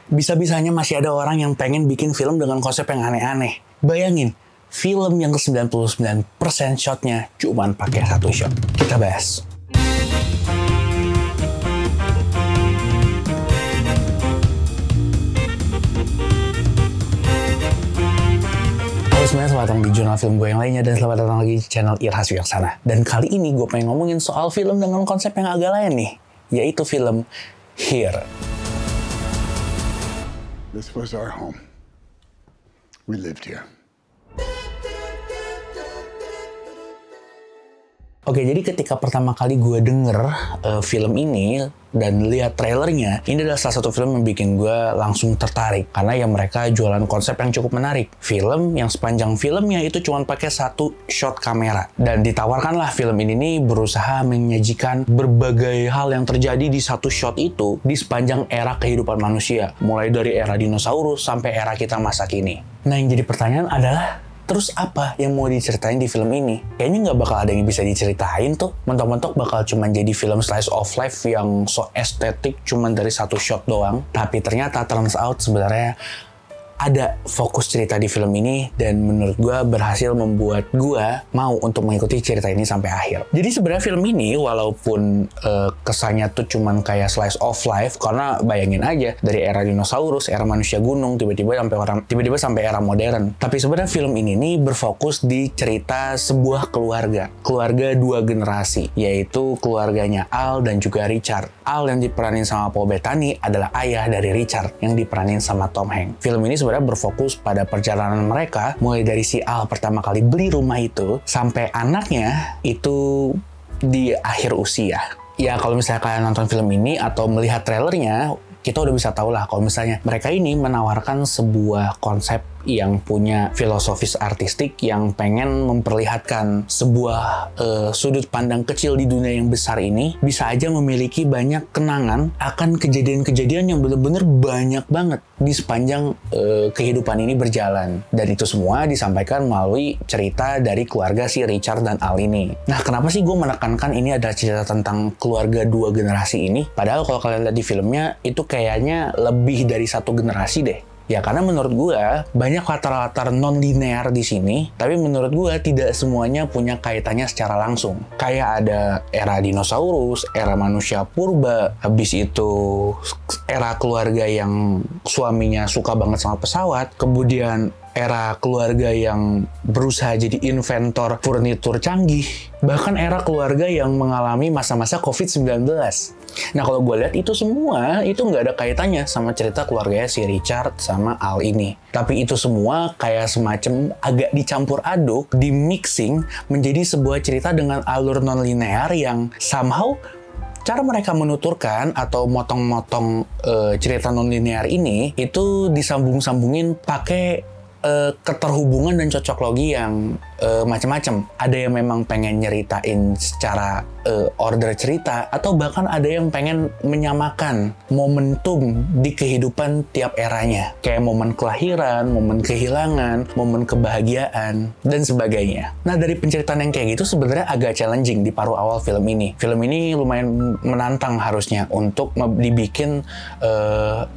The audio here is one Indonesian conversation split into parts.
Bisa-bisanya masih ada orang yang pengen bikin film dengan konsep yang aneh-aneh. Bayangin, film yang ke-99% shotnya cuman pakai satu shot. Kita bahas. Halo semuanya, selamat datang di jurnal film gue yang lainnya, dan selamat datang lagi di channel Irhas Wiyaksana. Dan kali ini gue pengen ngomongin soal film dengan konsep yang agak lain nih, yaitu film Here. This was our home. We lived here. Oke, jadi ketika pertama kali gue denger film ini dan lihat trailernya, ini adalah salah satu film yang bikin gue langsung tertarik. Karena ya mereka jualan konsep yang cukup menarik. Film yang sepanjang filmnya itu cuma pakai satu shot kamera. Dan ditawarkanlah film ini nih berusaha menyajikan berbagai hal yang terjadi di satu shot itu di sepanjang era kehidupan manusia. Mulai dari era dinosaurus sampai era kita masa kini. Nah, yang jadi pertanyaan adalah, terus apa yang mau diceritain di film ini? Kayaknya nggak bakal ada yang bisa diceritain tuh. Mentok-mentok bakal cuman jadi film slice of life yang so estetik cuman dari satu shot doang. Tapi ternyata turns out sebenarnya ada fokus cerita di film ini, dan menurut gue berhasil membuat gue mau untuk mengikuti cerita ini sampai akhir. Jadi sebenarnya film ini walaupun kesannya tuh cuman kayak slice of life, karena bayangin aja dari era dinosaurus, era manusia gunung, tiba-tiba sampai era modern. Tapi sebenarnya film ini nih berfokus di cerita sebuah keluarga dua generasi, yaitu keluarganya Al dan juga Richard. Al yang diperanin sama Paul Bettany adalah ayah dari Richard yang diperanin sama Tom Hanks. Film ini sebenarnya berfokus pada perjalanan mereka, mulai dari si Al pertama kali beli rumah itu sampai anaknya itu di akhir usia. Ya kalau misalnya kalian nonton film ini atau melihat trailernya, kita udah bisa tahu lah kalau misalnya mereka ini menawarkan sebuah konsep yang punya filosofis artistik yang pengen memperlihatkan sebuah sudut pandang kecil di dunia yang besar ini bisa aja memiliki banyak kenangan akan kejadian-kejadian yang bener-bener banyak banget di sepanjang kehidupan ini berjalan. Dan itu semua disampaikan melalui cerita dari keluarga si Richard dan Al ini. Nah, kenapa sih gue menekankan ini adalah cerita tentang keluarga dua generasi ini? Padahal kalau kalian lihat di filmnya, itu kayaknya lebih dari satu generasi deh. Ya karena menurut gue banyak latar-latar non-linear di sini, tapi menurut gue tidak semuanya punya kaitannya secara langsung. Kayak ada era dinosaurus, era manusia purba, habis itu era keluarga yang suaminya suka banget sama pesawat, kemudian era keluarga yang berusaha jadi inventor furnitur canggih, bahkan era keluarga yang mengalami masa-masa COVID-19. Nah kalau gue lihat itu semua itu nggak ada kaitannya sama cerita keluarganya si Richard sama Al ini. Tapi itu semua kayak semacam agak dicampur aduk, di mixing menjadi sebuah cerita dengan alur non-linear yang somehow cara mereka menuturkan atau motong-motong cerita non-linear ini itu disambung-sambungin pakai keterhubungan dan cocok logi yang macam-macam. Ada yang memang pengen nyeritain secara order cerita, atau bahkan ada yang pengen menyamakan momentum di kehidupan tiap eranya. Kayak momen kelahiran, momen kehilangan, momen kebahagiaan, dan sebagainya. Nah, dari penceritaan yang kayak gitu sebenarnya agak challenging di paruh awal film ini. Film ini lumayan menantang harusnya untuk dibikin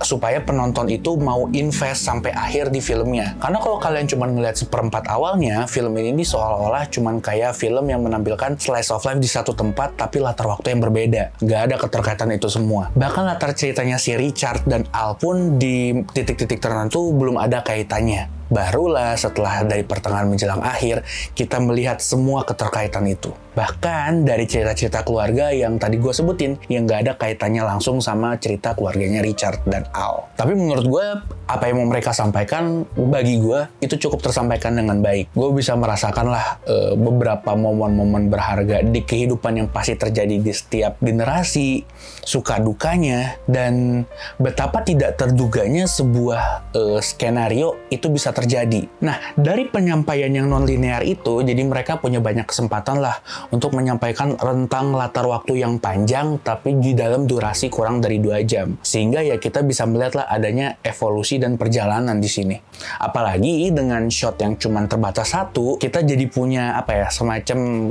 supaya penonton itu mau invest sampai akhir di filmnya. Karena kalau kalian cuma ngeliat seperempat awalnya, film ini seolah-olah cuma kayak film yang menampilkan slice of life di satu tempat, tapi latar waktu yang berbeda. Gak ada keterkaitan itu semua. Bahkan latar ceritanya si Richard dan Al pun di titik-titik tertentu belum ada kaitannya. Barulah setelah dari pertengahan menjelang akhir, kita melihat semua keterkaitan itu. Bahkan dari cerita-cerita keluarga yang tadi gue sebutin, yang gak ada kaitannya langsung sama cerita keluarganya Richard dan Al. Tapi menurut gue, apa yang mau mereka sampaikan, bagi gue, itu cukup tersampaikan dengan baik. Gue bisa merasakan lah beberapa momen-momen berharga di kehidupan yang pasti terjadi di setiap generasi, suka dukanya, dan betapa tidak terduganya sebuah skenario itu bisa terjadi. Nah, dari penyampaian yang non-linear itu, jadi mereka punya banyak kesempatan lah untuk menyampaikan rentang latar waktu yang panjang, tapi di dalam durasi kurang dari 2 jam. Sehingga ya kita bisa melihat lah adanya evolusi dan perjalanan di sini. Apalagi dengan shot yang cuma terbatas satu, kita jadi punya semacam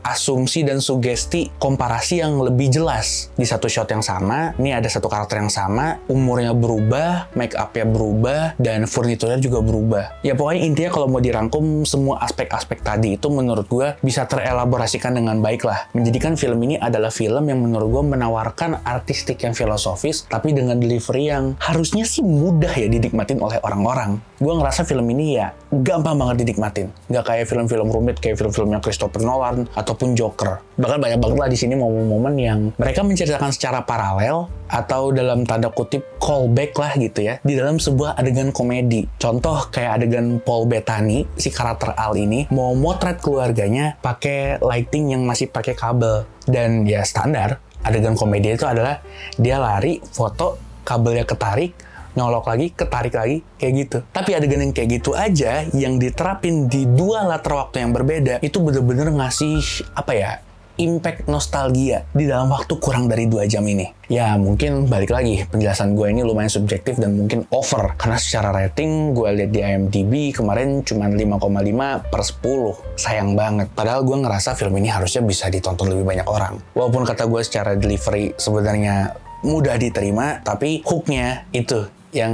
asumsi dan sugesti komparasi yang lebih jelas. Di satu shot yang sama, ini ada satu karakter yang sama, umurnya berubah, make up-nya berubah, dan furniturnya juga berubah. Ya pokoknya intinya kalau mau dirangkum, semua aspek-aspek tadi itu menurut gue bisa terelaborasikan dengan baik lah. Menjadikan film ini adalah film yang menurut gue menawarkan artistik yang filosofis, tapi dengan delivery yang harusnya sih mudah ya dinikmatin oleh orang-orang. Gue ngerasa film ini ya gampang banget dinikmatin. Nggak kayak film-film rumit kayak film-filmnya Christopher Nolan ataupun Joker. Bahkan banyak banget lah di sini momen-momen yang mereka menceritakan secara paralel atau dalam tanda kutip callback lah gitu ya di dalam sebuah adegan komedi. Contoh kayak adegan Paul Bettany, si karakter Al ini mau motret keluarganya pakai lighting yang masih pakai kabel, dan ya standar adegan komedi itu adalah dia lari, foto, kabelnya ketarik, nyolok lagi, ketarik lagi, kayak gitu. Tapi adegan yang kayak gitu aja yang diterapin di dua latar waktu yang berbeda itu bener-bener ngasih apa ya, impact nostalgia di dalam waktu kurang dari 2 jam ini. Ya mungkin balik lagi, penjelasan gue ini lumayan subjektif dan mungkin over, karena secara rating gue lihat di IMDb kemarin cuma 5,5/10. Sayang banget, padahal gue ngerasa film ini harusnya bisa ditonton lebih banyak orang. Walaupun kata gue secara delivery sebenarnya mudah diterima, tapi hooknya itu yang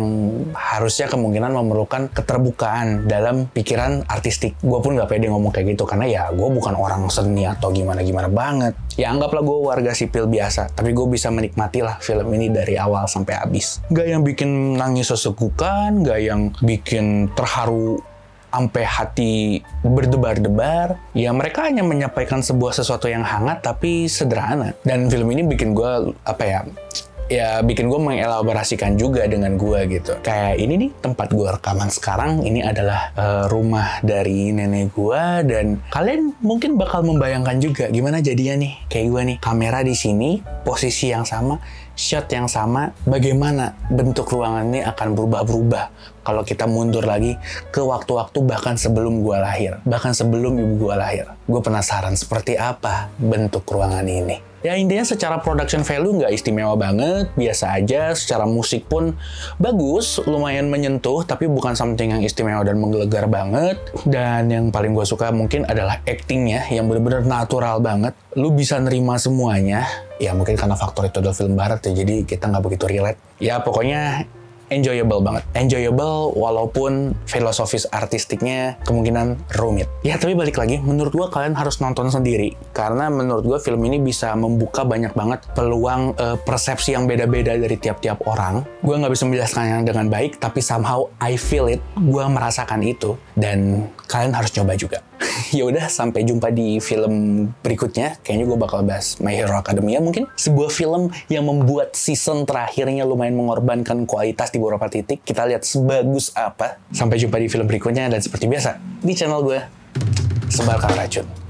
harusnya kemungkinan memerlukan keterbukaan dalam pikiran artistik. Gue pun gak pede ngomong kayak gitu, karena ya gue bukan orang seni atau gimana-gimana banget. Ya anggaplah gue warga sipil biasa, tapi gue bisa menikmati lah film ini dari awal sampai habis. Gak yang bikin nangis sesegukan, gak yang bikin terharu sampai hati berdebar-debar. Ya mereka hanya menyampaikan sebuah sesuatu yang hangat tapi sederhana. Dan film ini bikin gue bikin gue mengelaborasikan juga dengan gue gitu. Kayak ini nih tempat gue rekaman sekarang, ini adalah rumah dari nenek gue, dan kalian mungkin bakal membayangkan juga gimana jadinya nih kayak gue nih. Kamera di sini, posisi yang sama, shot yang sama, bagaimana bentuk ruangan ini akan berubah-berubah kalau kita mundur lagi ke waktu-waktu bahkan sebelum gue lahir, bahkan sebelum ibu gue lahir. Gue penasaran seperti apa bentuk ruangan ini. Ya intinya secara production value nggak istimewa banget, biasa aja. Secara musik pun bagus, lumayan menyentuh, tapi bukan something yang istimewa dan menggelegar banget. Dan yang paling gue suka mungkin adalah actingnya yang bener-bener natural banget. Lu bisa nerima semuanya. Ya mungkin karena faktor itu adalah film barat ya, jadi kita nggak begitu relate. Ya pokoknya enjoyable banget. Enjoyable walaupun filosofis artistiknya kemungkinan rumit. Ya tapi balik lagi, menurut gue kalian harus nonton sendiri. Karena menurut gue film ini bisa membuka banyak banget peluang persepsi yang beda-beda dari tiap-tiap orang. Gue nggak bisa menjelaskannya dengan baik, tapi somehow I feel it. Gue merasakan itu. Dan kalian harus coba juga. Ya udah, sampai jumpa di film berikutnya. Kayaknya gue bakal bahas My Hero Academia mungkin. Sebuah film yang membuat season terakhirnya lumayan mengorbankan kualitas di beberapa titik. Kita lihat sebagus apa. Sampai jumpa di film berikutnya, dan seperti biasa di channel gue, Sebarkan Racun.